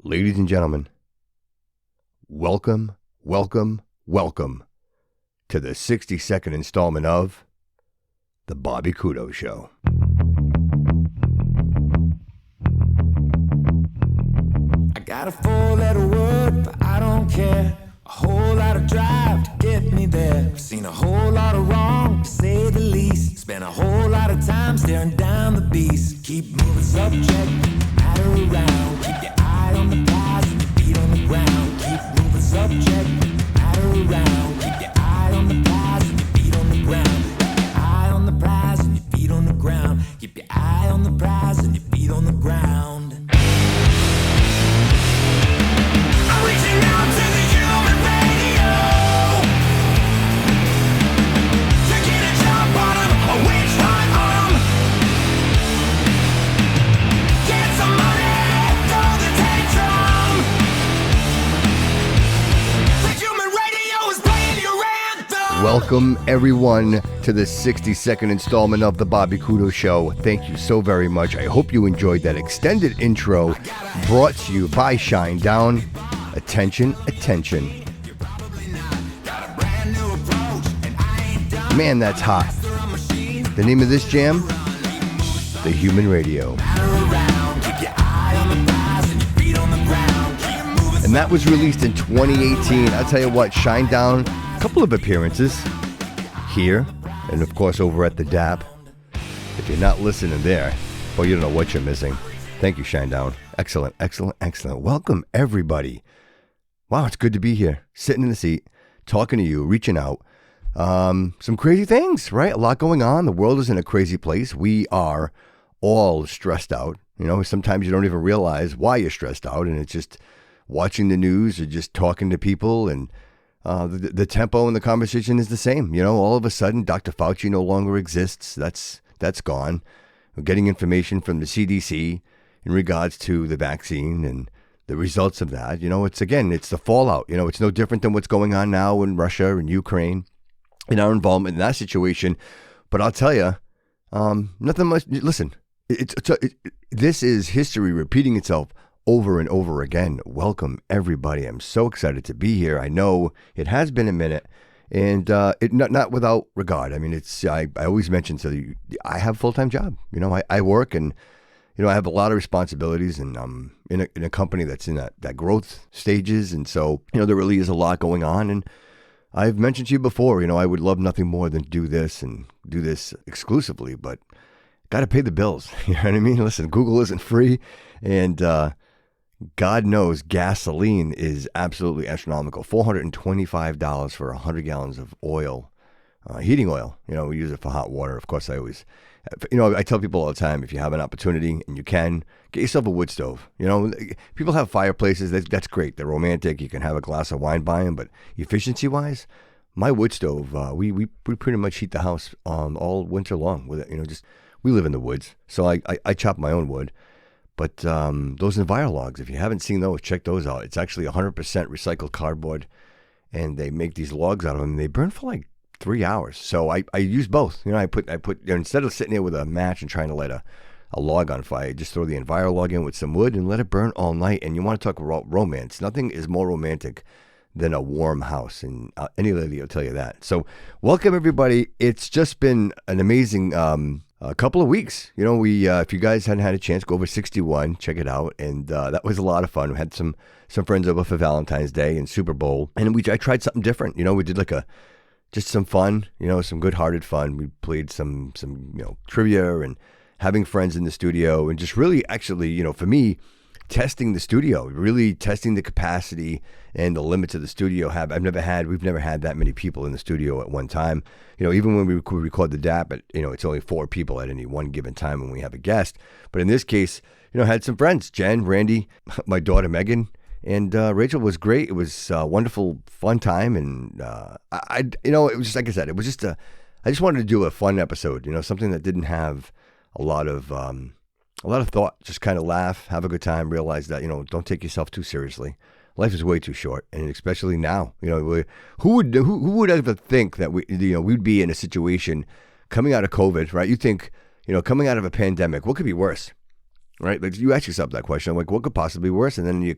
Ladies and gentlemen, welcome to the 62nd installment of The Bobby Kudo Show. I got a four-letter word, but I don't care. A whole lot of drive to get me there. Seen a whole lot of wrong, to say the least. Spent a whole lot of time staring down the beast. Keep moving subject, matter around. Keep your eye on the prize and your feet on the ground. Keep moving subject, matter around. Keep your eye on the prize and your feet on the ground. Keep your eye on the prize and your feet on the ground. Keep your eye on the prize and your feet on the ground. I'm reaching out to the human radio to get a jump on 'em, a witch hunt on 'em. Get some money, throw the tantrum. The human radio is playing your anthem. Welcome, everyone, to the 62nd installment of The Bobby Kudo Show. Thank you so very much. I hope you enjoyed that extended intro brought to you by Shinedown. Attention. Man, that's hot. The name of this jam? The Human Radio. And that was released in 2018. I'll tell you what, Shinedown, a couple of appearances here, and of course over at the DAP. If you're not listening there, well, you don't know what you're missing. Thank you, Shinedown. Excellent. Welcome, everybody. Wow, it's good to be here, sitting in the seat, talking to you, reaching out. Some crazy things, right? A lot going on. The world is in a crazy place. We are all stressed out. You know, sometimes you don't even realize why you're stressed out, and it's just watching the news or just talking to people, and the tempo and the conversation is the same. You know, all of a sudden, Dr. Fauci no longer exists. That's gone. We're getting information from the CDC in regards to the vaccine and the results of that. You know, it's the fallout. You know, it's no different than what's going on now in Russia and Ukraine and our involvement in that situation. But I'll tell you, nothing much. Listen, this is history repeating itself over and over again. Welcome, everybody. I'm so excited to be here. I know it has been a minute, and it not without regard. I mean, I always mention to you, I have a full-time job. You know, I work, and you know, I have a lot of responsibilities, and I'm in a company that's in that growth stages. And so, you know, there really is a lot going on. And I've mentioned to you before, you know, I would love nothing more than do this exclusively, but got to pay the bills. You know what I mean? Listen, Google isn't free. And God knows gasoline is absolutely astronomical. $425 for 100 gallons of oil, heating oil. You know, we use it for hot water. Of course, I tell people all the time, if you have an opportunity and you can, get yourself a wood stove. You know, people have fireplaces. That's great. They're romantic. You can have a glass of wine by them. But efficiency-wise, my wood stove, we pretty much heat the house all winter long with it. You know, we live in the woods, so I chop my own wood. But those Enviorlogs, if you haven't seen those, check those out. It's actually 100% recycled cardboard, and they make these logs out of them. And they burn for like 3 hours. So I use both. You know, I put instead of sitting there with a match and trying to light a log on fire, just throw the Enviorlog in with some wood and let it burn all night. And you want to talk about romance. Nothing is more romantic than a warm house. And any lady will tell you that. So welcome, everybody. It's just been an amazing a couple of weeks. You know, we if you guys hadn't had a chance, go over 61, check it out. And that was a lot of fun. We had some friends over for Valentine's Day and Super Bowl. And I tried something different. You know, we did just some fun, you know, some good-hearted fun. We played some you know, trivia and having friends in the studio, and just really, actually, you know, for me, testing the studio, really testing the capacity and the limits of the studio. We've never had that many people in the studio at one time. You know, even when we record the DAP, you know, it's only 4 people at any one given time when we have a guest. But in this case, you know, I had some friends, Jen, Randy, my daughter Megan, and Rachel. Was great. It was a wonderful, fun time. And you know, it was just, like I said, it was just I just wanted to do a fun episode, you know, something that didn't have a lot of thought, just kind of laugh, have a good time, realize that, you know, don't take yourself too seriously. Life is way too short, and especially now, you know, who would ever think that we'd be in a situation coming out of COVID, right? You think, you know, coming out of a pandemic, what could be worse? right? Like you ask yourself that question, like, what could possibly be worse? And then you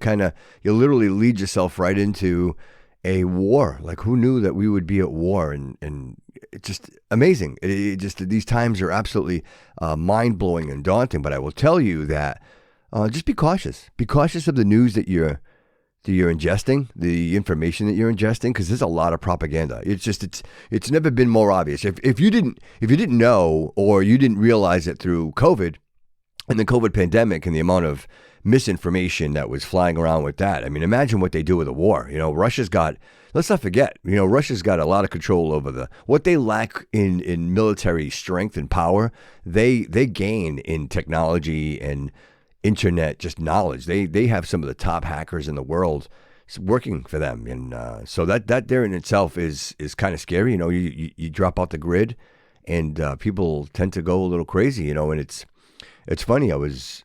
literally lead yourself right into a war. Like, who knew that we would be at war? And it's just amazing. These times are absolutely mind-blowing and daunting. But I will tell you that just be cautious. Be cautious of the news that you're ingesting, the information that you're ingesting, because there's a lot of propaganda. It's never been more obvious. If you didn't know, or you didn't realize it through COVID and the COVID pandemic and the amount of misinformation that was flying around with that. I mean, imagine what they do with a war. Russia's got, let's not forget, Russia's got a lot of control over what they lack in military strength and power. They gain in technology and internet, just knowledge. They have some of the top hackers in the world working for them. And so that there in itself is kind of scary. You drop out the grid and people tend to go a little crazy, and it's funny. I was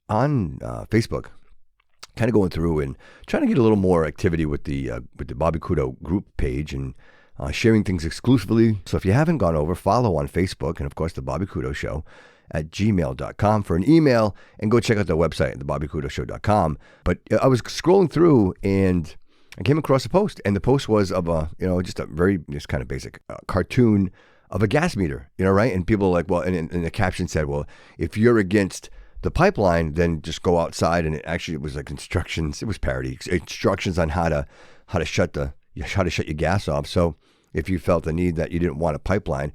on Facebook, kind of going through and trying to get a little more activity with the Bobby Kudo group page and sharing things exclusively. So if you haven't gone over, follow on Facebook and, of course, the Bobby Kudo Show at gmail.com for an email, and go check out the website at thebobbykudo.com. But I was scrolling through and I came across a post, and the post was of just kind of basic cartoon of a gas meter, right? And people were like, well, and the caption said, well, if you're against the pipeline, then just go outside. And it was like instructions. It was parody instructions on how to shut your gas off. So if you felt the need that you didn't want a pipeline,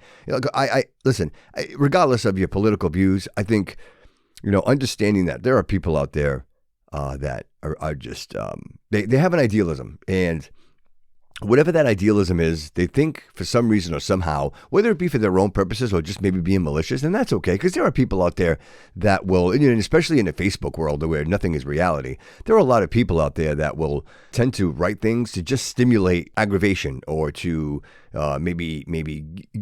I listen. Regardless of your political views, I think understanding that there are people out there that are just they have an idealism, and whatever that idealism is, they think for some reason or somehow, whether it be for their own purposes or just maybe being malicious, and that's okay, because there are people out there that will, and especially in the Facebook world where nothing is reality, there are a lot of people out there that will tend to write things to just stimulate aggravation or to maybe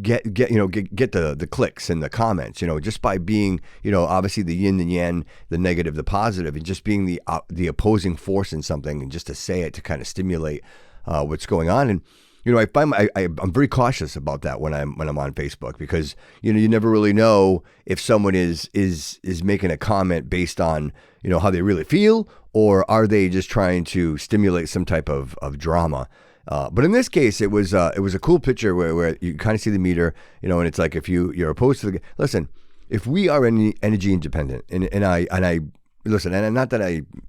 get the clicks and the comments, just by being, obviously the yin and yang, the negative, the positive, and just being the opposing force in something, and just to say it to kind of stimulate what's going on. And I find I'm very cautious about that when I'm on Facebook, because you never really know if someone is making a comment based on how they really feel, or are they just trying to stimulate some type of drama. But in this case, it was a cool picture where you kind of see the meter, and it's like, if you're opposed to listen, if we are energy independent, and I listen, and not that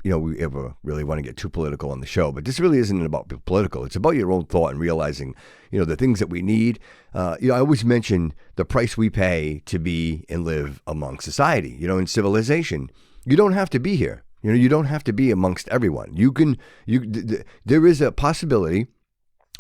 we ever really want to get too political on the show, but this really isn't about political. It's about your own thought and realizing, the things that we need. I always mention the price we pay to be and live among society, in civilization. You don't have to be here. You don't have to be amongst everyone. There is a possibility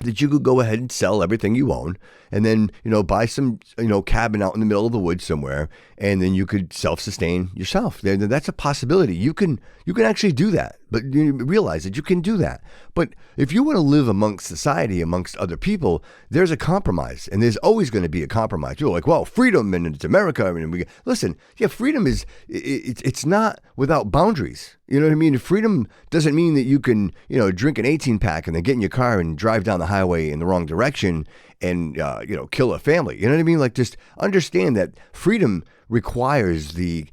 that you could go ahead and sell everything you own, and then, buy some, cabin out in the middle of the woods somewhere, and then you could self-sustain yourself. That's a possibility. You can actually do that, but you realize that you can do that. But if you want to live amongst society, amongst other people, there's a compromise, and there's always going to be a compromise. You're like, well, freedom, and it's America. Listen, freedom it's not without boundaries. You know what I mean? Freedom doesn't mean that you can, drink an 18-pack and then get in your car and drive down the highway in the wrong direction and, kill a family. You know what I mean? Like, just understand that freedom requires the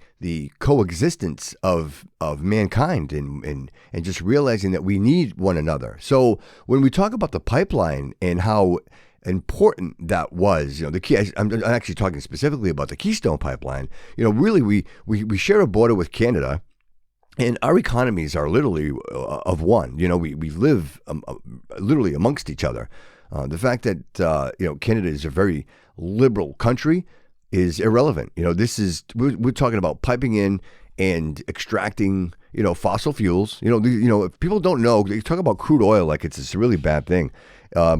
coexistence of mankind and just realizing that we need one another. So when we talk about the pipeline and how important that was, the key, I'm actually talking specifically about the Keystone Pipeline. Really, we share a border with Canada. And our economies are literally of one. We live literally amongst each other. The fact that Canada is a very liberal country is irrelevant. We're talking about piping in and extracting fossil fuels. If people don't know, they talk about crude oil like it's this really bad thing.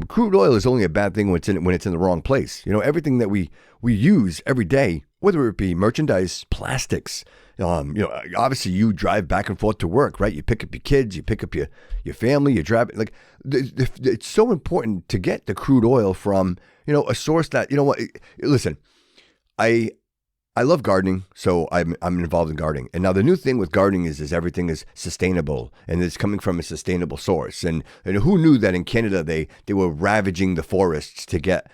Crude oil is only a bad thing when it's in the wrong place. Everything that we use every day, whether it be merchandise, plastics. Obviously you drive back and forth to work, right? You pick up your kids, you pick up your family, you drive. Like, it's so important to get the crude oil from, a source that, listen, I love gardening, so I'm involved in gardening. And now the new thing with gardening is everything is sustainable, and it's coming from a sustainable source. And who knew that in Canada they were ravaging the forests to get,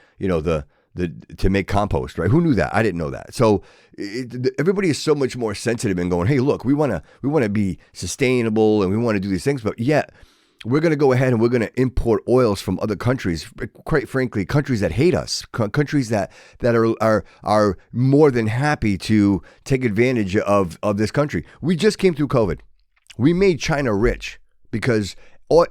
to make compost, right? Who knew that? I didn't know that. So everybody is so much more sensitive and going, hey, look, we want to be sustainable and we want to do these things, but yet we're going to go ahead and we're going to import oils from other countries, quite frankly, countries that hate us, countries that are more than happy to take advantage of this country. We just came through COVID. We made China rich because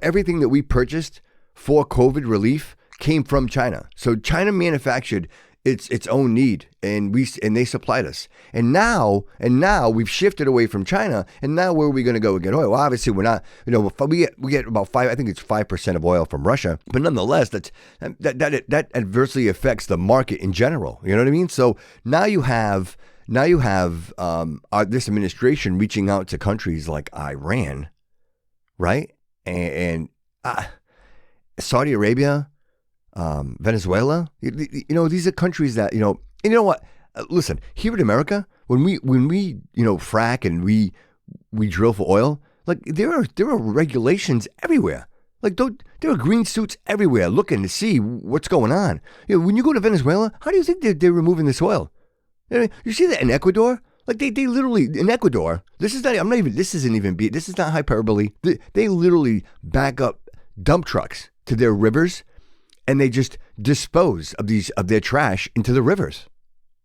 everything that we purchased for COVID relief came from China. So China manufactured its own need, and they supplied us. And now we've shifted away from China. And now where are we going to go and get oil? Well, obviously we're not. We get about 5% of oil from Russia. But nonetheless, that adversely affects the market in general. You know what I mean? So now you have this administration reaching out to countries like Iran, right, and Saudi Arabia. Venezuela, these are countries that, and you know what? Listen, here in America, when we frack and we drill for oil, like there are regulations everywhere. Like there are green suits everywhere looking to see what's going on. When you go to Venezuela, how do you think they're removing this oil? You see that in Ecuador? Like they literally in Ecuador. This is not hyperbole. They literally back up dump trucks to their rivers. And they just dispose of their trash into the rivers.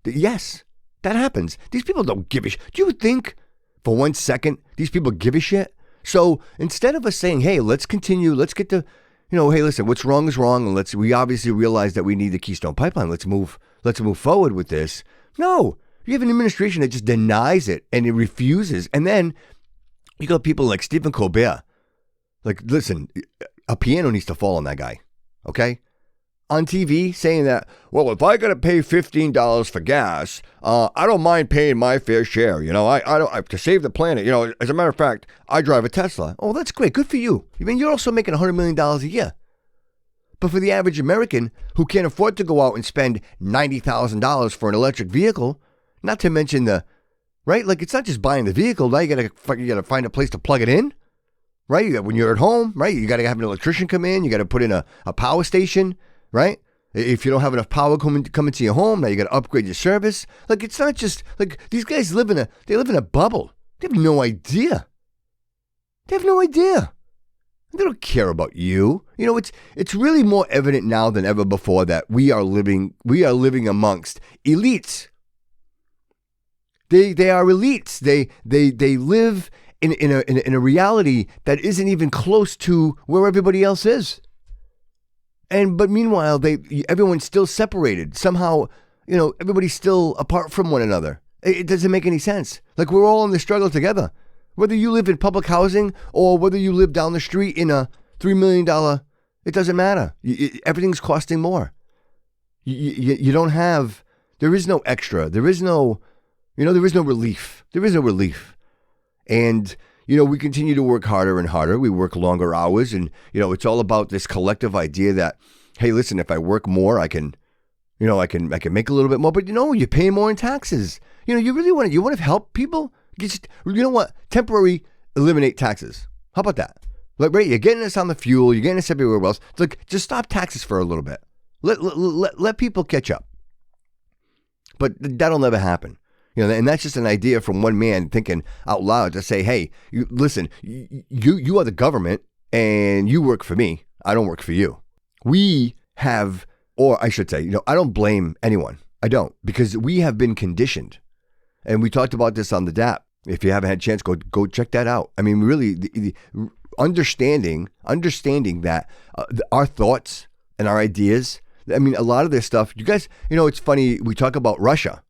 Yes, that happens. These people don't give a shit. Do you think for 1 second these people give a shit? So instead of us saying, hey, let's continue, let's get to, hey, listen, what's wrong is wrong, and we obviously realize that we need the Keystone Pipeline. Let's move forward with this. No, you have an administration that just denies it and it refuses. And then you got people like Stephen Colbert. Like, listen, a piano needs to fall on that guy. Okay? On TV saying that, well, if I got to pay $15 for gas, I don't mind paying my fair share. I don't to save the planet. As a matter of fact, I drive a Tesla. Oh, that's great. Good for you. You're also making $100 million a year. But for the average American who can't afford to go out and spend $90,000 for an electric vehicle, not to mention right? Like, it's not just buying the vehicle. Now you got to find a place to plug it in. Right? When you're at home, right? You got to have an electrician come in. You got to put in a power station. Right? If you don't have enough power coming into your home, now you got to upgrade your service. Like, it's not just like these guys live in a bubble. They have no idea. They don't care about you. It's really more evident now than ever before that we are living amongst elites. They are elites. They live in a reality that isn't even close to where everybody else is. But meanwhile, everyone's still separated. Somehow, everybody's still apart from one another. It doesn't make any sense. Like, we're all in the struggle together. Whether you live in public housing or whether you live down the street in a $3 million, it doesn't matter. Everything's costing more. You don't have, there is no extra. There is no relief. There is no relief. And we continue to work harder and harder. We work longer hours, and it's all about this collective idea that, hey, listen, if I work more, I can make a little bit more. But you pay more in taxes. You really want to help people. Temporary eliminate taxes. How about that? Like, right, you're getting us on the fuel, you're getting us everywhere else. It's like, just stop taxes for a little bit. Let people catch up. But that'll never happen. And that's just an idea from one man thinking out loud to say, hey, listen, you are the government and you work for me. I don't work for you. We have, or I should say, I don't blame anyone. I don't, because we have been conditioned. And we talked about this on the DAP. If you haven't had a chance, go check that out. I mean, really, the understanding that our thoughts and our ideas, I mean, a lot of this stuff, you guys, it's funny, we talk about Russia.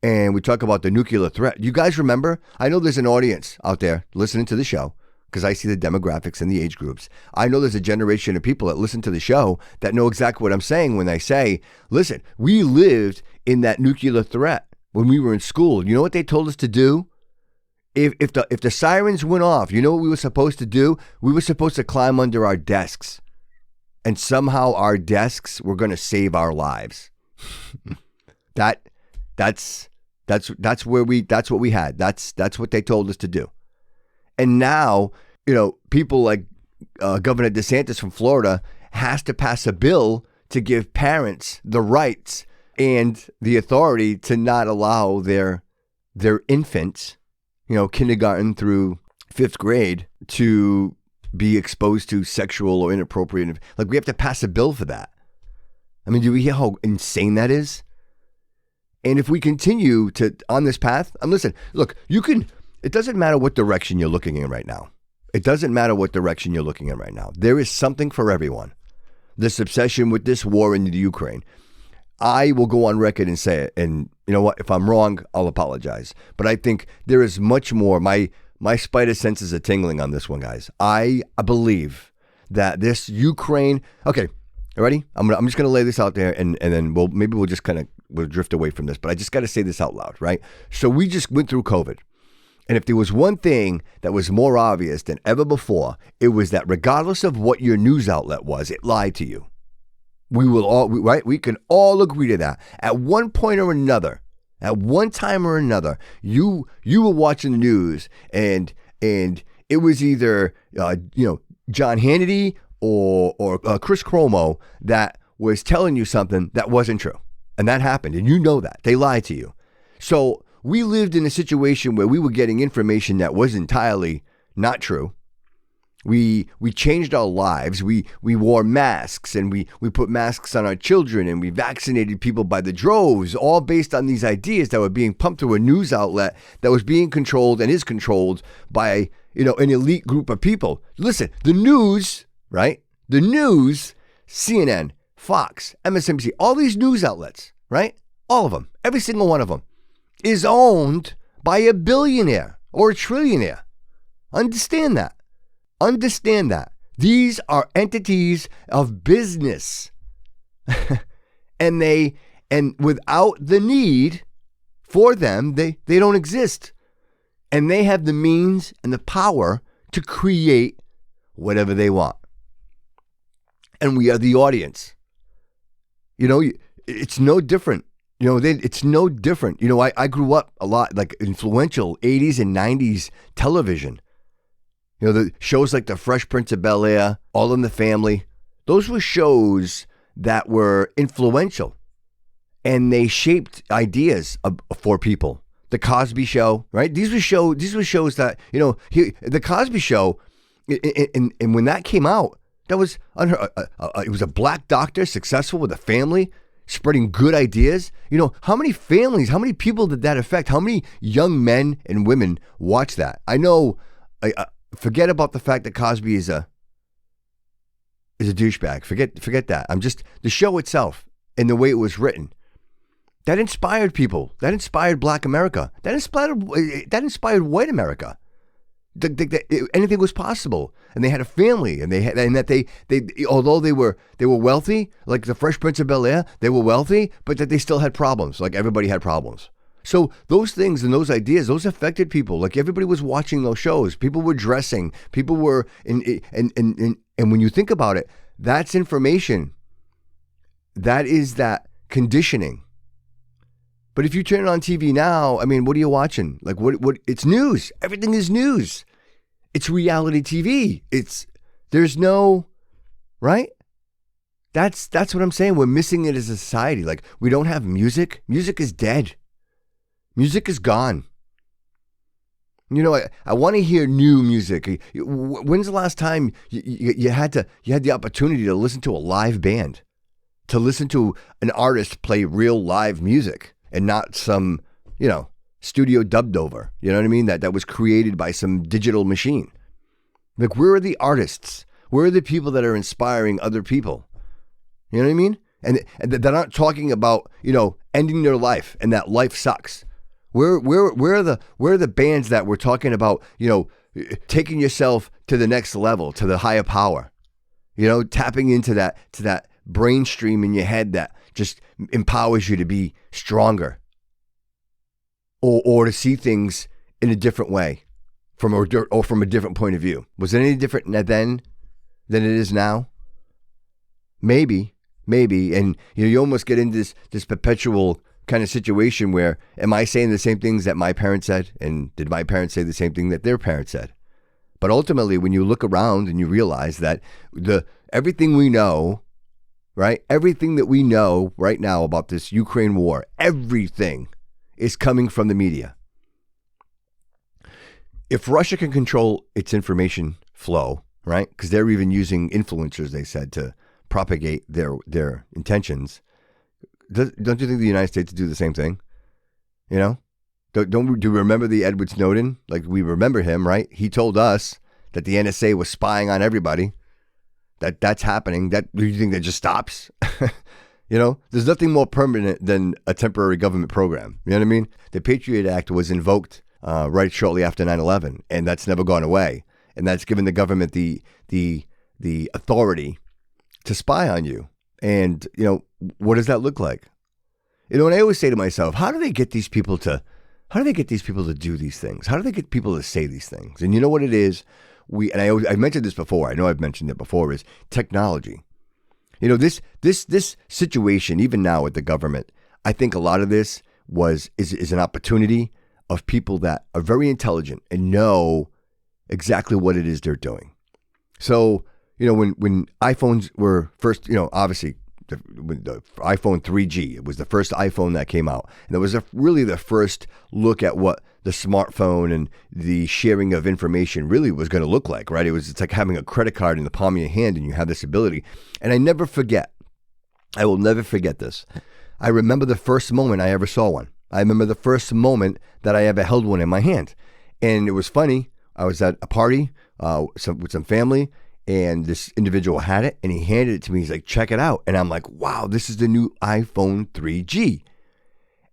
And we talk about the nuclear threat. You guys remember? I know there's an audience out there listening to the show because I see the demographics and the age groups. I know there's a generation of people that listen to the show that know exactly what I'm saying when I say, listen, we lived in that nuclear threat when we were in school. You know what they told us to do? If the sirens went off, you know what we were supposed to do? We were supposed to climb under our desks. And somehow our desks were going to save our lives. That's what we had. That's what they told us to do. And now, people like Governor DeSantis from Florida has to pass a bill to give parents the rights and the authority to not allow their infants, kindergarten through 5th grade, to be exposed to sexual or inappropriate. Like, we have to pass a bill for that. I mean, do we hear how insane that is? And if we continue on this path, listen, look, it doesn't matter what direction you're looking in right now. It doesn't matter what direction you're looking in right now. There is something for everyone. This obsession with this war in the Ukraine. I will go on record and say it. And you know what? If I'm wrong, I'll apologize. But I think there is much more. My spider senses are tingling on this one, guys. I believe that this Ukraine. Okay, ready? I'm just gonna lay this out there, and then we'll just we'll drift away from this. But I just got to say this out loud, right? So we just went through COVID. And if there was one thing that was more obvious than ever before, it was that regardless of what your news outlet was, it lied to you. We can all agree to that. At one point or another, at one time or another, you were watching the news, and it was either John Hannity or Chris Cuomo that was telling you something that wasn't true, and that happened, and you know that they lied to you. So we lived in a situation where we were getting information that was entirely not true. We changed our lives. We wore masks, and we put masks on our children, and we vaccinated people by the droves, all based on these ideas that were being pumped through a news outlet that was being controlled and is controlled by, an elite group of people. Listen, the news, right? The news, CNN, Fox, MSNBC, all these news outlets, right? All of them, every single one of them, is owned by a billionaire or a trillionaire. Understand that. Understand that. These are entities of business. and without the need for them, they don't exist. And they have the means and the power to create whatever they want. And we are the audience. It's no different. It's no different. I grew up a lot, like influential 80s and 90s television. The shows like The Fresh Prince of Bel-Air, All in the Family. Those were shows that were influential, and they shaped ideas for people. The Cosby Show, right? These were shows that, The Cosby Show, and when that came out, that was it was a black doctor, successful with a family, spreading good ideas. How many families, how many people did that affect? How many young men and women watch that? I know, forget about the fact that Cosby is a douchebag. Forget that. I'm just, the show itself and the way it was written, that inspired people. That inspired Black America. That inspired white America. Anything was possible, and they had a family, and they although they were wealthy, like the Fresh Prince of Bel-Air, they were wealthy, but that they still had problems, like everybody had problems. So those things and those ideas, those affected people. Like, everybody was watching those shows. People were dressing. People were and when you think about it, that's information. That is that conditioning. But if you turn it on TV now, I mean, what are you watching? Like, what? It's news. Everything is news. It's reality TV. There's no, right? That's what I'm saying. We're missing it as a society. Like, we don't have music. Music is dead. Music is gone. I want to hear new music. When's the last time you had the opportunity to listen to a live band, to listen to an artist play real live music? And not some, studio dubbed over. You know what I mean? That was created by some digital machine. Like, where are the artists? Where are the people that are inspiring other people? You know what I mean? And they're not talking about, ending their life and that life sucks. Where are the bands that we're talking about, taking yourself to the next level, to the higher power? Tapping into that brain stream in your head that just empowers you to be stronger, or to see things in a different way, from a different point of view. Was it any different then than it is now? Maybe, and you almost get into this perpetual kind of situation where, am I saying the same things that my parents said, and did my parents say the same thing that their parents said? But ultimately, when you look around and you realize that everything we know, right? Everything that we know right now about this Ukraine war, everything is coming from the media. If Russia can control its information flow, right? Because they're even using influencers, they said, to propagate their intentions. Don't you think the United States would do the same thing? You know? Do you remember the Edward Snowden? Like, we remember him, right? He told us that the NSA was spying on everybody. That's happening. Do you think that just stops? You know, there's nothing more permanent than a temporary government program. You know what I mean? The Patriot Act was invoked right shortly after 9/11, and that's never gone away. And that's given the government the authority to spy on you. And, you know, what does that look like? You know, and I always say to myself, how do they get these people to do these things? How do they get people to say these things? And you know what it is? I've mentioned this before. I know I've mentioned it before, is technology. You know, this situation, even now with the government, I think a lot of this is an opportunity of people that are very intelligent and know exactly what it is they're doing. So, you know, when iPhones were first, you know, obviously when the iPhone 3G, it was the first iPhone that came out. And it was really the first look at what the smartphone and the sharing of information really was going to look like, right? It's like having a credit card in the palm of your hand and you have this ability. And I will never forget this. I remember the first moment I ever saw one. I remember the first moment that I ever held one in my hand. And it was funny. I was at a party with some family, and this individual had it, and he handed it to me. He's like, check it out. And I'm like, wow, this is the new iPhone 3G.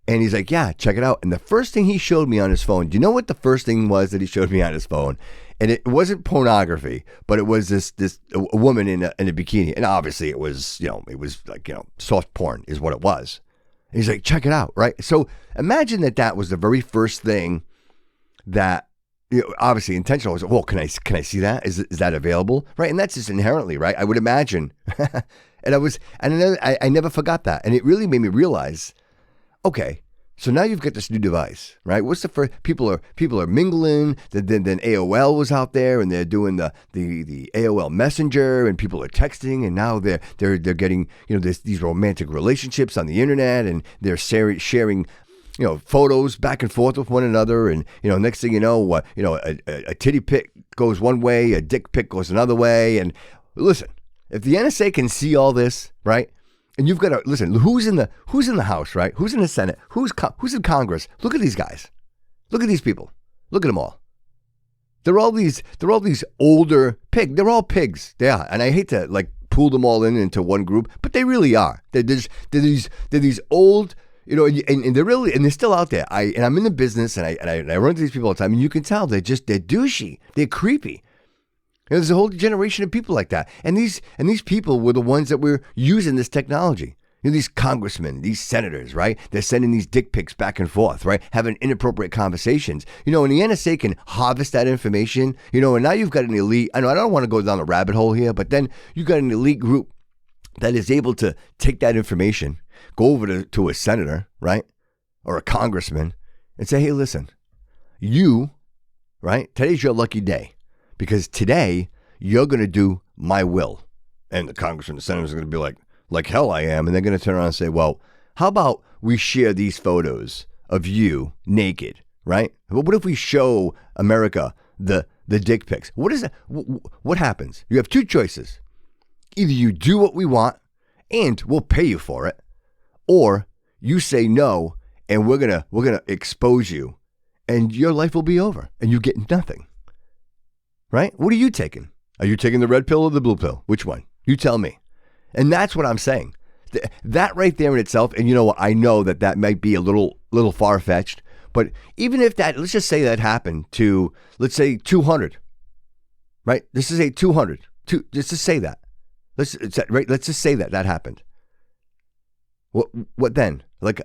And he's like, yeah, check it out. And the first thing he showed me on his phone, do you know what the first thing was that he showed me on his phone? And it wasn't pornography, but it was a woman in a bikini. And obviously it was like, soft porn is what it was. And he's like, check it out, right? So imagine that was the very first thing that, obviously intentional was, well, can I see that? Is that available? Right. And that's just inherently, right? I would imagine. And I never forgot that. And it really made me realize, okay, so now you've got this new device, right? What's the first? People are mingling. Then AOL was out there, and they're doing the AOL Messenger, and people are texting, and now they're getting these romantic relationships on the internet, and they're sharing photos back and forth with one another, and next thing you know, a titty pic goes one way, a dick pic goes another way, and listen, if the NSA can see all this, right? And you've got to listen. Who's in the House, right? Who's in the Senate? Who's in Congress? Look at these guys. Look at these people. Look at them all. They're all these older pigs. They're all pigs. They are, and I hate to pool them all into one group, but they really are. They're these old. And they're really, and they're still out there. I'm in the business, and I run into these people all the time, and you can tell they're douchey. They're creepy. There's a whole generation of people like that, and these people were the ones that were using this technology. These congressmen, these senators, right? They're sending these dick pics back and forth, right? Having inappropriate conversations. And the NSA can harvest that information. And now you've got an elite. I don't want to go down the rabbit hole here, but then you've got an elite group that is able to take that information, go over to a senator, right, or a congressman, and say, hey, listen, right, today's your lucky day, because today you're going to do my will. And the congressman and the senators are going to be like hell I am. And they're going to turn around and say, well, how about we share these photos of you naked, right? What if we show America the dick pics? What is that? What happens? You have two choices. Either you do what we want and we'll pay you for it, or you say no and we're gonna expose you, and your life will be over and you get nothing. Right? What are you taking? Are you taking the red pill or the blue pill? Which one? You tell me. And that's what I'm saying. That right there in itself, and you know what? I know that might be a little far-fetched, but even if that, let's just say that happened to, let's say 200, right? This is a 200. Just to say that. Let's just say that happened. What then?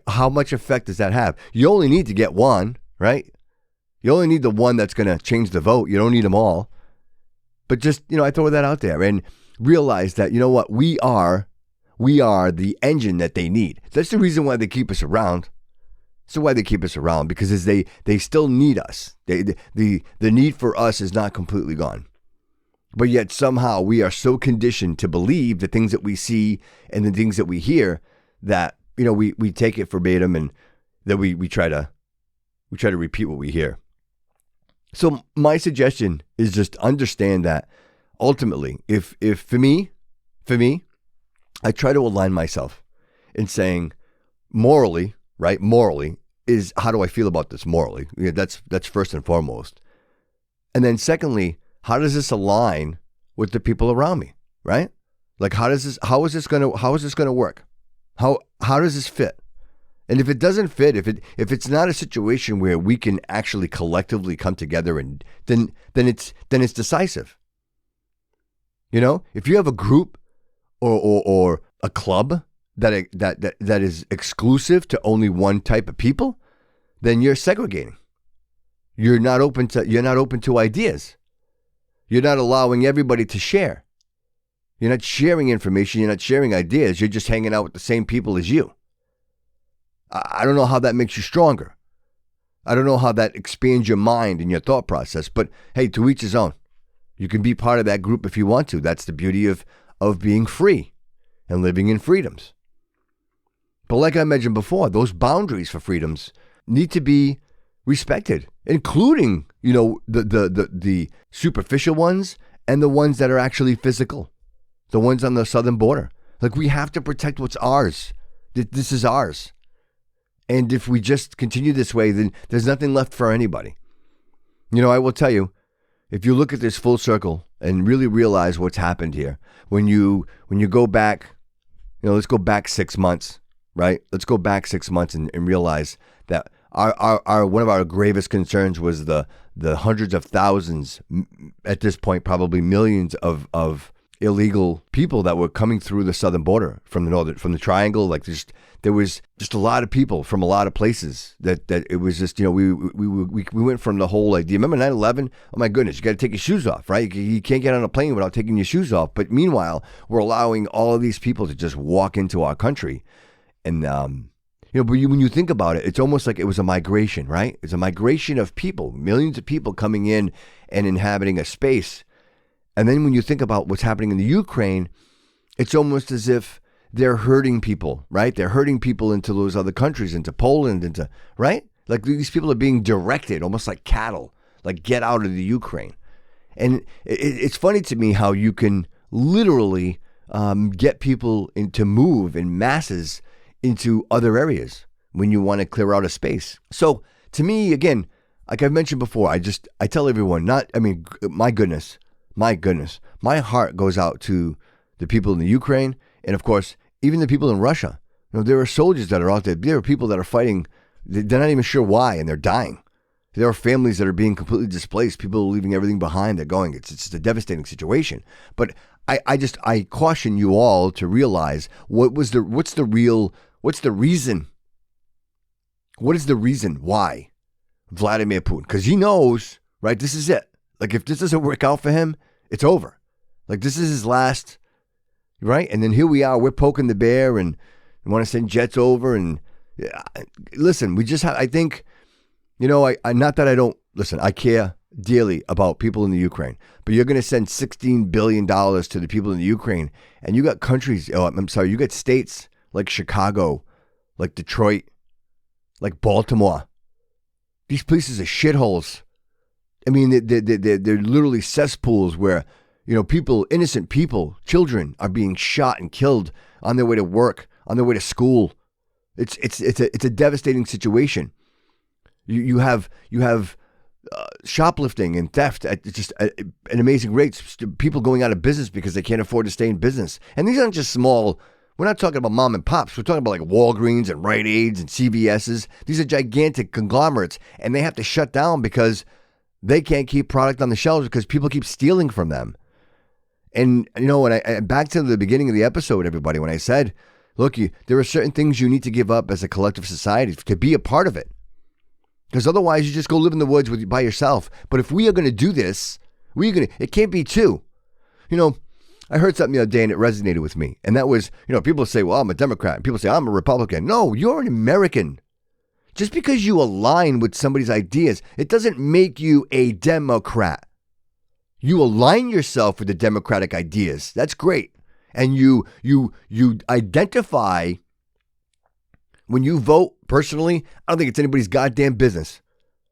How much effect does that have? You only need to get one, right? You only need the one that's going to change the vote. You don't need them all. But just, I throw that out there and realize that, what, we are the engine that they need. That's the reason why they keep us around. So why they keep us around, because they still need us. The need for us is not completely gone. But yet somehow we are so conditioned to believe the things that we see and the things that we hear that, we take it verbatim and that we try to repeat what we hear. So my suggestion is just understand that ultimately, if for me, I try to align myself in saying morally, right? Morally is, how do I feel about this morally? That's first and foremost. And then secondly, how does this align with the people around me, right? Like how is this going to work? How does this fit? And if it doesn't fit, if it's not a situation where we can actually collectively come together, and then it's decisive. If you have a group or a club that is exclusive to only one type of people, then you're segregating. You're not open to ideas. You're not allowing everybody to share. You're not sharing information. You're not sharing ideas. You're just hanging out with the same people as you. I don't know how that makes you stronger. I don't know how that expands your mind and your thought process, but hey, to each his own. You can be part of that group if you want to. That's the beauty of being free and living in freedoms. But like I mentioned before, those boundaries for freedoms need to be respected, including, the superficial ones and the ones that are actually physical, the ones on the southern border. Like, we have to protect what's ours. This is ours. And if we just continue this way, then there's nothing left for anybody. I will tell you, if you look at this full circle and really realize what's happened here, when you go back, let's go back 6 months, right? Let's go back 6 months and realize that our one of our gravest concerns was the hundreds of thousands, at this point probably millions of illegal people that were coming through the southern border from the triangle. Like, there was just a lot of people from a lot of places that it was just, we went from the whole, like, do you remember 9/11? Oh my goodness, you got to take your shoes off, right? You can't get on a plane without taking your shoes off. But meanwhile, we're allowing all of these people to just walk into our country. And, but when you think about it, it's almost like it was a migration, right? It's a migration of people, millions of people coming in and inhabiting a space. And then when you think about what's happening in the Ukraine, it's almost as if they're herding people, right? They're herding people into those other countries, into Poland, right? Like, these people are being directed almost like cattle, like, get out of the Ukraine. And it's funny to me how you can literally get people to move in masses into other areas when you want to clear out a space. So to me, again, like I've mentioned before, I tell everyone, my goodness, my heart goes out to the people in the Ukraine, and of course, even the people in Russia. There are soldiers that are out there. There are people that are fighting. They're not even sure why, and they're dying. There are families that are being completely displaced. People are leaving everything behind. They're going. It's a devastating situation. But I caution you all to realize what's the reason? What is the reason why Vladimir Putin? Because he knows, right? This is it. Like, if this doesn't work out for him, it's over. Like, this is his last, right? And then here we are, we're poking the bear and want to send jets over. And listen, we just have, I think, not that I don't, listen, I care dearly about people in the Ukraine, but you're going to send $16 billion to the people in the Ukraine. And you got countries, you got states like Chicago, like Detroit, like Baltimore. These places are shitholes. I mean, they're literally cesspools where, people, innocent people, children are being shot and killed on their way to work, on their way to school. It's a devastating situation. You have shoplifting and theft at just an amazing rates. People going out of business because they can't afford to stay in business. And these aren't just small. We're not talking about mom and pops. We're talking about like Walgreens and Rite Aids and CVS's. These are gigantic conglomerates, and they have to shut down because they can't keep product on the shelves because people keep stealing from them. And, when I back to the beginning of the episode, everybody, when I said, look, there are certain things you need to give up as a collective society to be a part of it. Because otherwise you just go live in the woods by yourself. But if we are going to do this, it can't be two. I heard something the other day and it resonated with me. And that was, people say, well, I'm a Democrat. And people say, I'm a Republican. No, you're an American. Just because you align with somebody's ideas, it doesn't make you a Democrat. You align yourself with the democratic ideas. That's great. And you identify when you vote. Personally, I don't think it's anybody's goddamn business.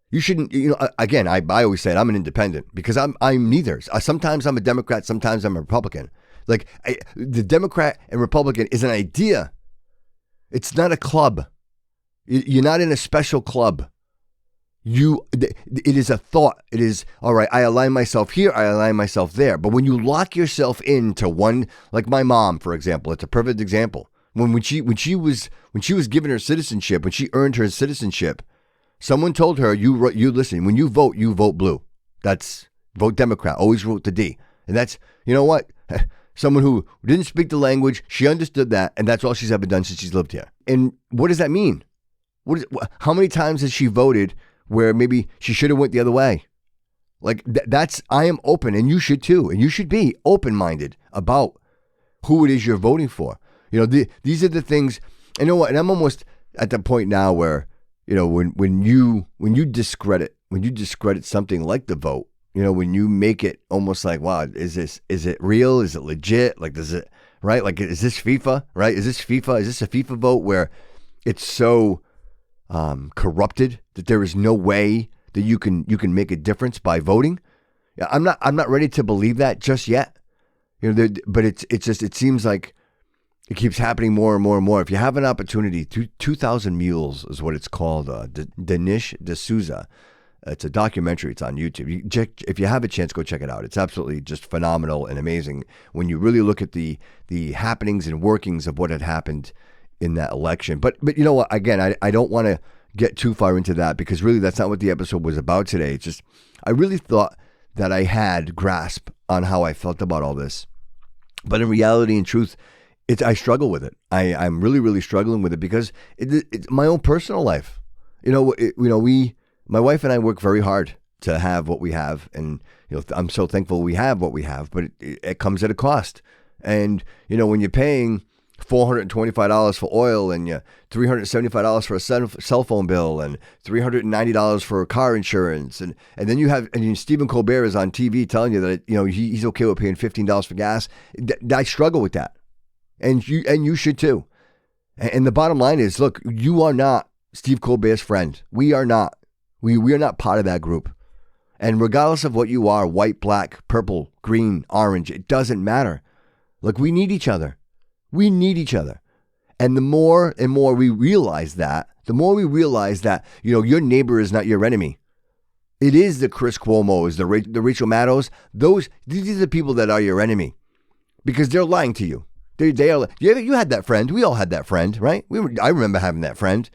You shouldn't, again, I always say I'm an independent because I'm neither. Sometimes I'm a Democrat, sometimes I'm a Republican. Like the Democrat and Republican is an idea. It's not a club. You're not in a special club. It is a thought. It is, all right, I align myself here, I align myself there. But when you lock yourself into one, like my mom, for example, it's a perfect example. When she was given her citizenship, when she earned her citizenship, someone told her, you listen, when you vote blue. That's vote Democrat, always vote the D. And that's, you know what? Someone who didn't speak the language, she understood that, and that's all she's ever done since she's lived here. And what does that mean? How many times has she voted where maybe she should have went the other way? Like I am open, and you should too. And you should be open-minded about who it is you're voting for. These are the things, and you know what? And I'm almost at the point now where, when you discredit something like the vote, when you make it almost like, wow, is it real? Is it legit? Like, does it, right? Like, is this FIFA, right? Is this FIFA? Is this a FIFA vote where it's so corrupted that there is no way that you can make a difference by voting? I'm not ready to believe that just yet. But it seems like it keeps happening more and more and more. If you have an opportunity, 2,000 Mules is what it's called. Dinesh D'Souza. It's a documentary. It's on YouTube. If you have a chance, go check it out. It's absolutely just phenomenal and amazing when you really look at the happenings and workings of what had happened in that election. But you know what? Again, I don't want to get too far into that because really that's not what the episode was about today. It's just I really thought that I had grasp on how I felt about all this. But in reality and truth, I struggle with it. I'm really, really struggling with it because it's my own personal life. My wife and I work very hard to have what we have, and I'm so thankful we have what we have. But it comes at a cost, and when you're paying $425 for oil and you $375 for a cell phone bill and $390 for car insurance, and then you Stephen Colbert is on TV telling you that he's okay with paying $15 for gas. I struggle with that, and you should too. And the bottom line is, look, you are not Steve Colbert's friend. We are not. We are not part of that group. And regardless of what you are, white, black, purple, green, orange, it doesn't matter. Look, we need each other. We need each other. And the more and more we realize that, your neighbor is not your enemy. It is the Chris Cuomo's, the Rachel Maddows. These are the people that are your enemy because they're lying to you. They are. You had that friend. We all had that friend, right? I remember having that friend.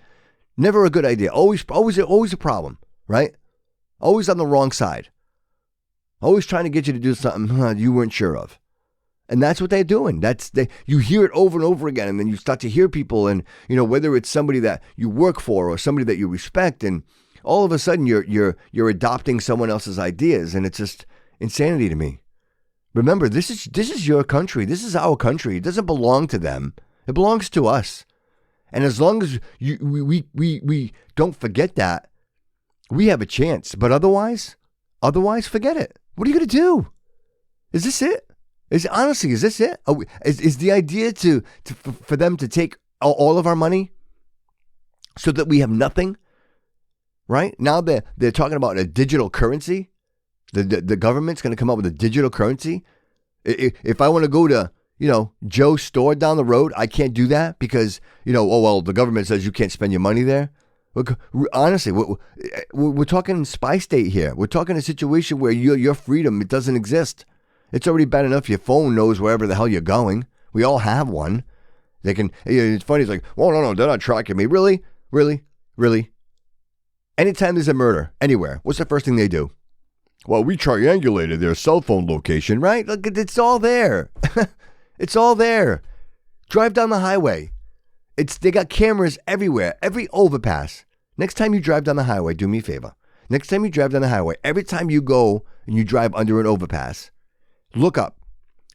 Never a good idea. Always a problem, right? Always on the wrong side. Always trying to get you to do something you weren't sure of. And that's what they're doing. You hear it over and over again, and then you start to hear people, and whether it's somebody that you work for or somebody that you respect, and all of a sudden you're adopting someone else's ideas, and it's just insanity to me. Remember, this is your country. This is our country. It doesn't belong to them. It belongs to us. And as long as we don't forget that, we have a chance. But otherwise, forget it. What are you going to do? Is this it? Is this it? Is the idea for them to take all of our money so that we have nothing? Right? Now they're talking about a digital currency. The government's going to come up with a digital currency. If I want to go to Joe's store down the road, I can't do that because, the government says you can't spend your money there. Look, honestly, we're talking spy state here. We're talking a situation where your freedom, it doesn't exist. It's already bad enough your phone knows wherever the hell you're going. We all have one. They can, it's funny, it's like, well, no, they're not tracking me. Really? Anytime there's a murder, anywhere, what's the first thing they do? Well, we triangulated their cell phone location, right? Look, it's all there. It's all there. Drive down the highway. They got cameras everywhere, every overpass. Next time you drive down the highway, do me a favor. Next time you drive down the highway, every time you go and you drive under an overpass, look up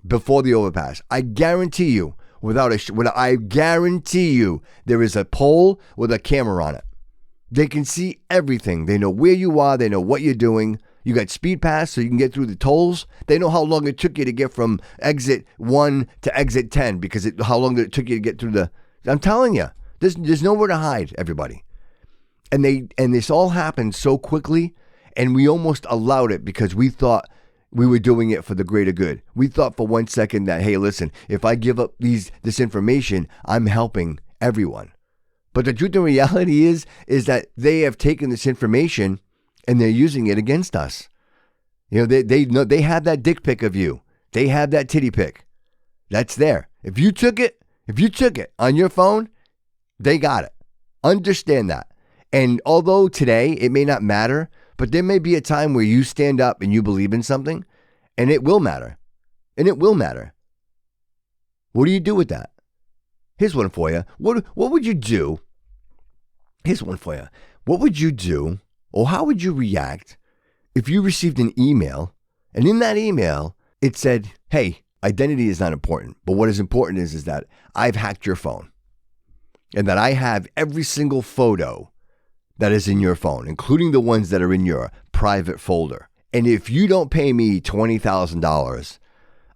before the overpass. I guarantee you, I guarantee you, there is a pole with a camera on it. They can see everything. They know where you are. They know what you're doing. You got speed pass so you can get through the tolls. They know how long it took you to get from exit 1 to exit 10 because how long it took you to get through the... I'm telling you, there's nowhere to hide, everybody. And this all happened so quickly, and we almost allowed it because we thought we were doing it for the greater good. We thought for 1 second that, hey, listen, if I give up this information, I'm helping everyone. But the truth and reality is that they have taken this information and they're using it against us. You know, they have that dick pic of you. They have that titty pic. That's there. If you took it on your phone, they got it. Understand that. And although today it may not matter, but there may be a time where you stand up and you believe in something, and it will matter. And it will matter. What do you do with that? Here's one for you. What would you do? Here's one for you. What would you do, or how would you react if you received an email, and in that email, it said, hey, identity is not important, but what is important is that I've hacked your phone, and that I have every single photo that is in your phone, including the ones that are in your private folder. And if you don't pay me $20,000,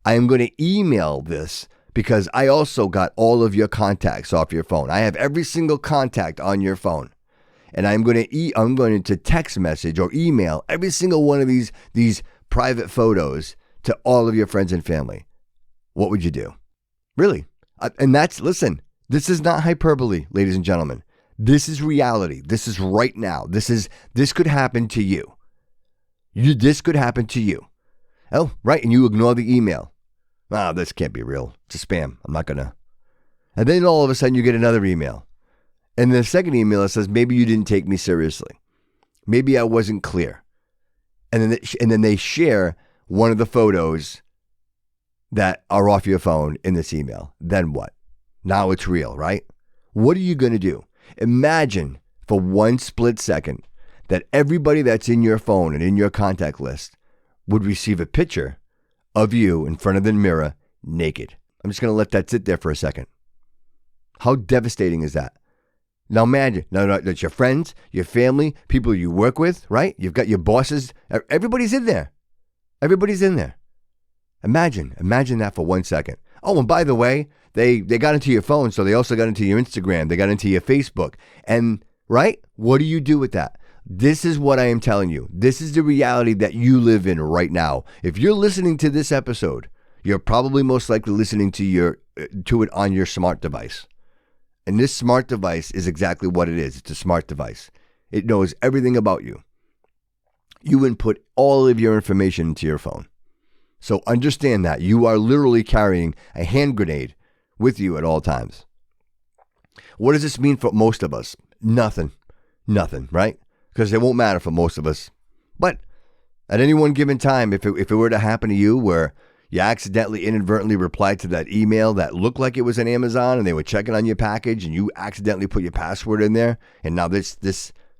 I am going to email this because I also got all of your contacts off your phone. I have every single contact on your phone. And I'm going to text message or email every single one of these private photos to all of your friends and family. What would you do? Really? And listen, this is not hyperbole, ladies and gentlemen. This is reality. This is right now. This could happen to you. This could happen to you. Oh, right. And you ignore the email. This can't be real. It's a spam. I'm not going to. And then all of a sudden you get another email. And the second email says, maybe you didn't take me seriously. Maybe I wasn't clear. And then they share one of the photos that are off your phone in this email. Then what? Now it's real, right? What are you going to do? Imagine for one split second that everybody that's in your phone and in your contact list would receive a picture of you in front of the mirror naked. I'm just going to let that sit there for a second. How devastating is that? Now imagine, that's your friends, your family, people you work with, right? You've got your bosses. Everybody's in there. Everybody's in there. Imagine that for 1 second. Oh, and by the way, they got into your phone, so they also got into your Instagram. They got into your Facebook. And, right? What do you do with that? This is what I am telling you. This is the reality that you live in right now. If you're listening to this episode, you're probably most likely listening to it on your smart device. And this smart device is exactly what it is. It's a smart device. It knows everything about you. You input all of your information into your phone. So understand that you are literally carrying a hand grenade with you at all times. What does this mean for most of us? Nothing, right? Because it won't matter for most of us. But at any one given time, if it were to happen to you where you accidentally, inadvertently replied to that email that looked like it was an Amazon and they were checking on your package and you accidentally put your password in there and now this,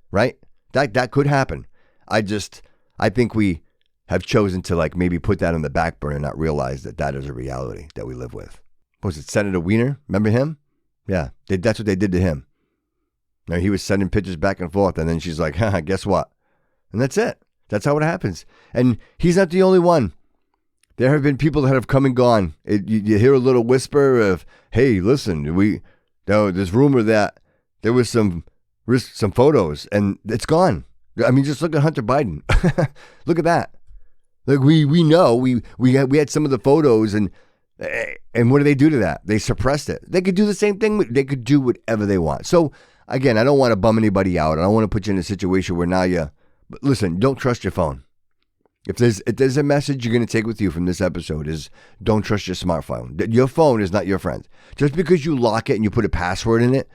right? That could happen. I think we have chosen to maybe put that on the back burner and not realize that is a reality that we live with. Was it Senator Weiner? Remember him? Yeah, that's what they did to him. Now, he was sending pictures back and forth and then she's like, guess what? And that's it. That's how it happens. And he's not the only one. There have been people that have come and gone. You hear a little whisper of, hey, listen, there's rumor that there was some photos and it's gone. I mean, just look at Hunter Biden. Look at that. Like we know we had some of the photos and what do they do to that? They suppressed it. They could do the same thing. They could do whatever they want. So again, I don't want to bum anybody out. I don't want to put you in a situation where but listen, don't trust your phone. If there's a message you're going to take with you from this episode is don't trust your smartphone. Your phone is not your friend. Just because you lock it and you put a password in it,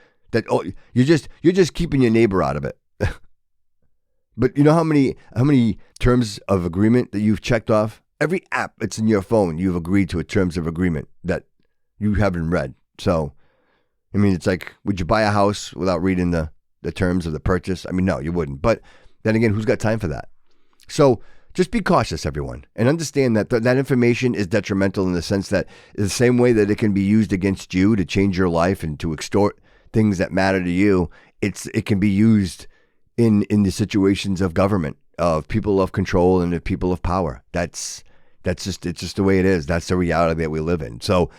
you're just keeping your neighbor out of it. But you know how many terms of agreement that you've checked off? Every app that's in your phone, you've agreed to a terms of agreement that you haven't read. So, I mean, it's like, would you buy a house without reading the terms of the purchase? I mean, no, you wouldn't. But then again, who's got time for that? So just be cautious, everyone, and understand that that information is detrimental in the sense that the same way that it can be used against you to change your life and to extort things that matter to you, it can be used in the situations of government of people of control and of people of power. It's just the way it is. That's the reality that we live in. So,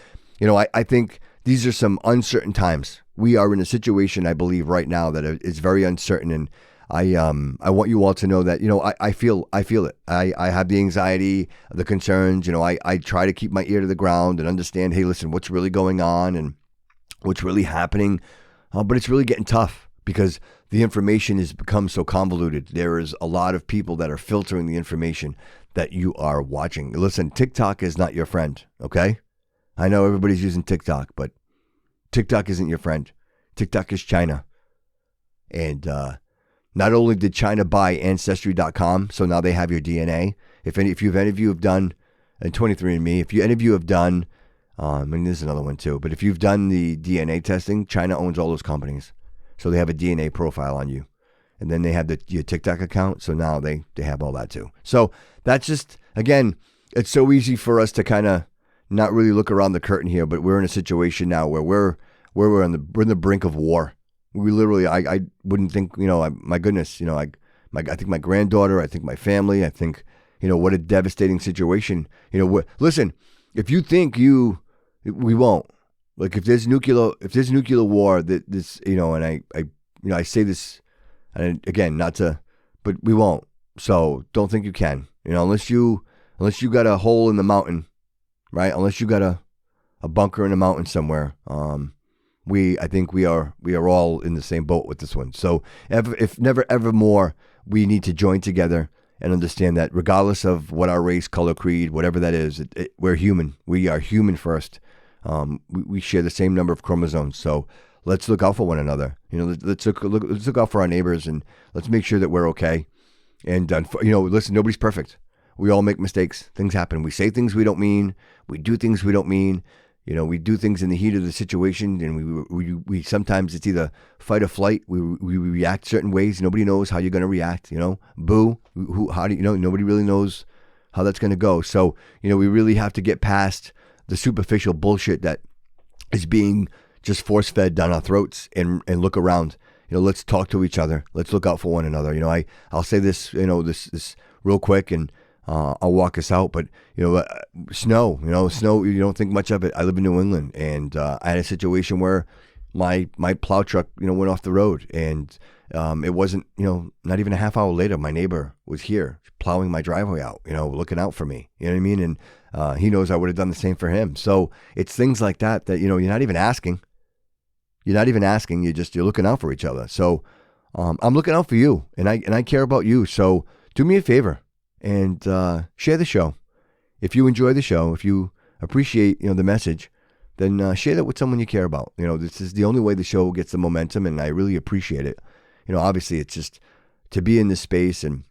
I think these are some uncertain times. We are in a situation, I believe, right now that is very uncertain, and I want you all to know that, I feel it. I have the anxiety, the concerns. I try to keep my ear to the ground and understand, hey, listen, what's really going on and what's really happening. But it's really getting tough because the information has become so convoluted. There is a lot of people that are filtering the information that you are watching. Listen, TikTok is not your friend, okay? I know everybody's using TikTok, but TikTok isn't your friend. TikTok is China. And not only did China buy Ancestry.com, so now they have your DNA. If any of you have done, and 23andMe, if any of you have done, there's another one too, but if you've done the DNA testing, China owns all those companies. So they have a DNA profile on you. And then they have your TikTok account, so now they have all that too. So that's just, again, it's so easy for us to kind of not really look around the curtain here, but we're in a situation now where we're in the brink of war. We literally, I wouldn't think, my goodness, I think my granddaughter, I think my family, I think, what a devastating situation. Listen, if you think we won't. Like if there's nuclear war, that this, and I say this, and again, but we won't. So don't think you can, unless you got a hole in the mountain, right? Unless you got a bunker in the mountain somewhere. I think we are all in the same boat with this one. So if never ever more, we need to join together and understand that regardless of what our race, color, creed, whatever that is, we're human. We are human first. We share the same number of chromosomes. So let's look out for one another. Let's look out for our neighbors, and let's make sure that we're okay. And listen, nobody's perfect. We all make mistakes. Things happen. We say things we don't mean. We do things we don't mean. We do things in the heat of the situation, and we sometimes it's either fight or flight. We react certain ways. Nobody knows how you're going to react. Boo. How do nobody really knows how that's going to go. So we really have to get past the superficial bullshit that is being just force fed down our throats and look around. Let's talk to each other. Let's look out for one another. I'll say this, this real quick, and I'll walk us out. But snow, you don't think much of it. I live in New England, and I had a situation where my plow truck, went off the road, and it wasn't, not even a half hour later, my neighbor was here plowing my driveway out, looking out for me. You know what I mean? And he knows I would have done the same for him. So it's things like that you're not even asking. You're not even asking. You're looking out for each other. So I'm looking out for you, and I care about you. So do me a favor and share the show. If you enjoy the show, if you appreciate the message, then share that with someone you care about. This is the only way the show gets the momentum, and I really appreciate it. Obviously it's just to be in this space, and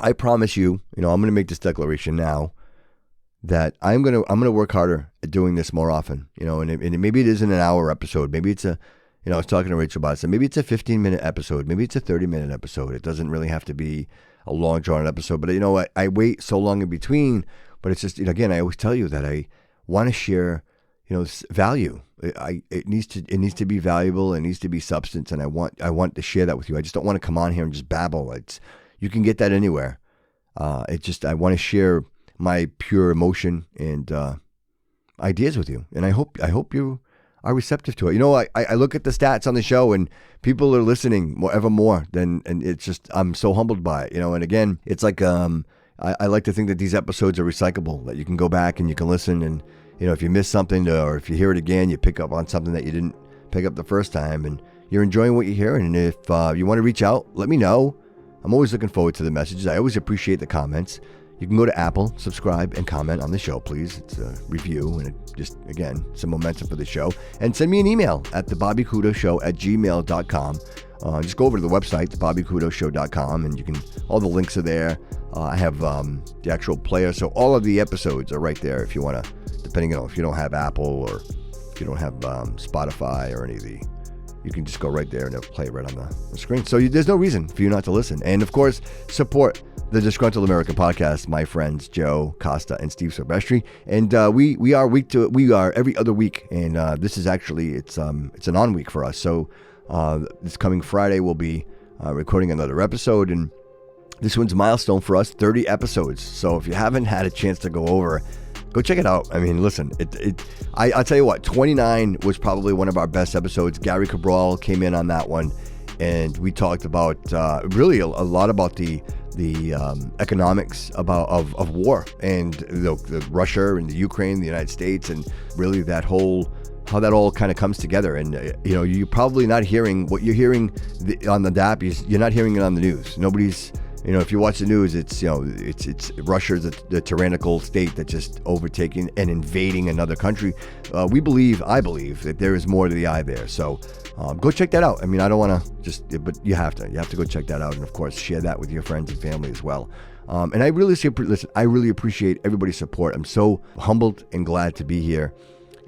I promise you, I'm going to make this declaration now that I'm going to work harder at doing this more often. And maybe it isn't an hour episode. Maybe it's I was talking to Rachel about it. So maybe it's a 15-minute episode. Maybe it's a 30-minute episode. It doesn't really have to be a long drawn episode. But I wait so long in between. But it's just, again, I always tell you that I want to share, value. It needs to be valuable. It needs to be substance, and I want to share that with you. I just don't want to come on here and just babble. You can get that anywhere. I want to share my pure emotion and ideas with you, and I hope you are receptive to it. I look at the stats on the show, and people are listening ever more and it's just, I'm so humbled by it. And again, it's like I like to think that these episodes are recyclable, that you can go back and you can listen, and if you miss something, or if you hear it again, you pick up on something that you didn't pick up the first time, and you're enjoying what you're hearing. And if you want to reach out, let me know. I'm always looking forward to the messages. I always appreciate the comments. You can go to Apple, subscribe, and comment on the show, please. It's a review, and it just, again, some momentum for the show. And send me an email at thebobbycudoshow@gmail.com. Just go over to the website, thebobbycudoshow.com, and all the links are there. I have the actual player, so all of the episodes are right there if you want to, depending on if you don't have Apple or if you don't have Spotify or any of the, you can just go right there and it'll play right on the screen. So there's no reason for you not to listen. And of course, support the Disgruntled American Podcast, my friends Joe Costa and Steve Silvestri. And we are every other week, and this is actually it's an on week for us. So this coming Friday we'll be recording another episode, and This one's a milestone for us, 30 episodes. So if you haven't had a chance to go over, go check it out. I mean, listen, I'll tell you what, 29 was probably one of our best episodes. Gary Cabral came in on that one, and we talked about really a lot about the economics of war, and the Russia and the Ukraine, the United States, and really how that all kind of comes together. And you're probably not hearing what you're hearing on the DAP. You're not hearing it on the news. Nobody's, if you watch the news, it's Russia's the tyrannical state that's just overtaking and invading another country. I believe that there is more to the eye there. So go check that out. I mean, I don't want to but you have to go check that out, and of course share that with your friends and family as well. And I really appreciate everybody's support. I'm so humbled and glad to be here.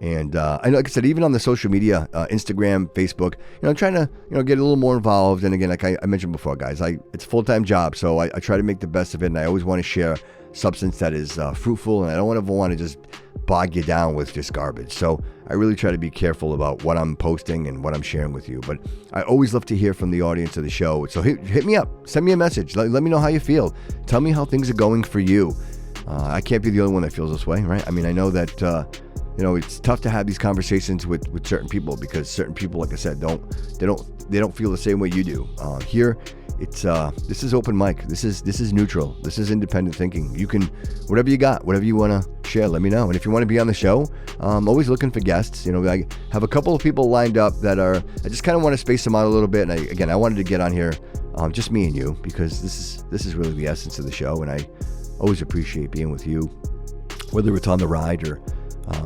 And like I said, even on the social media, Instagram, Facebook, I'm trying to get a little more involved. And again, like I mentioned before, guys, it's a full-time job, so I try to make the best of it. And I always want to share substance that is fruitful, and I don't ever want to just bog you down with just garbage. So I really try to be careful about what I'm posting and what I'm sharing with you. But I always love to hear from the audience of the show. So hit me up, send me a message, let me know how you feel. Tell me how things are going for you. I can't be the only one that feels this way, right? I mean, I know that it's tough to have these conversations with certain people, because certain people, like I said, they don't feel the same way you do. Here, this is open mic. This is neutral. This is independent thinking. You can, whatever you want to share, let me know. And if you want to be on the show, I'm always looking for guests. I have a couple of people lined up that I just kind of want to space them out a little bit. And I wanted to get on here, just me and you, because this is really the essence of the show. And I always appreciate being with you, whether it's on the ride or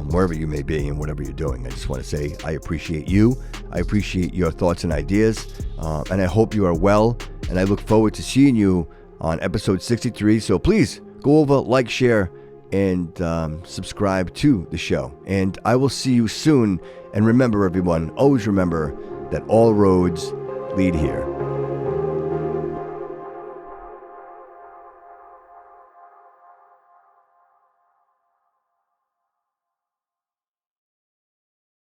wherever you may be and whatever you're doing. I just want to say I appreciate you. I appreciate your thoughts and ideas, and I hope you are well, and I look forward to seeing you on episode 63. So please go over, like, share, and subscribe to the show. And I will see you soon. And remember, everyone, always remember that all roads lead here.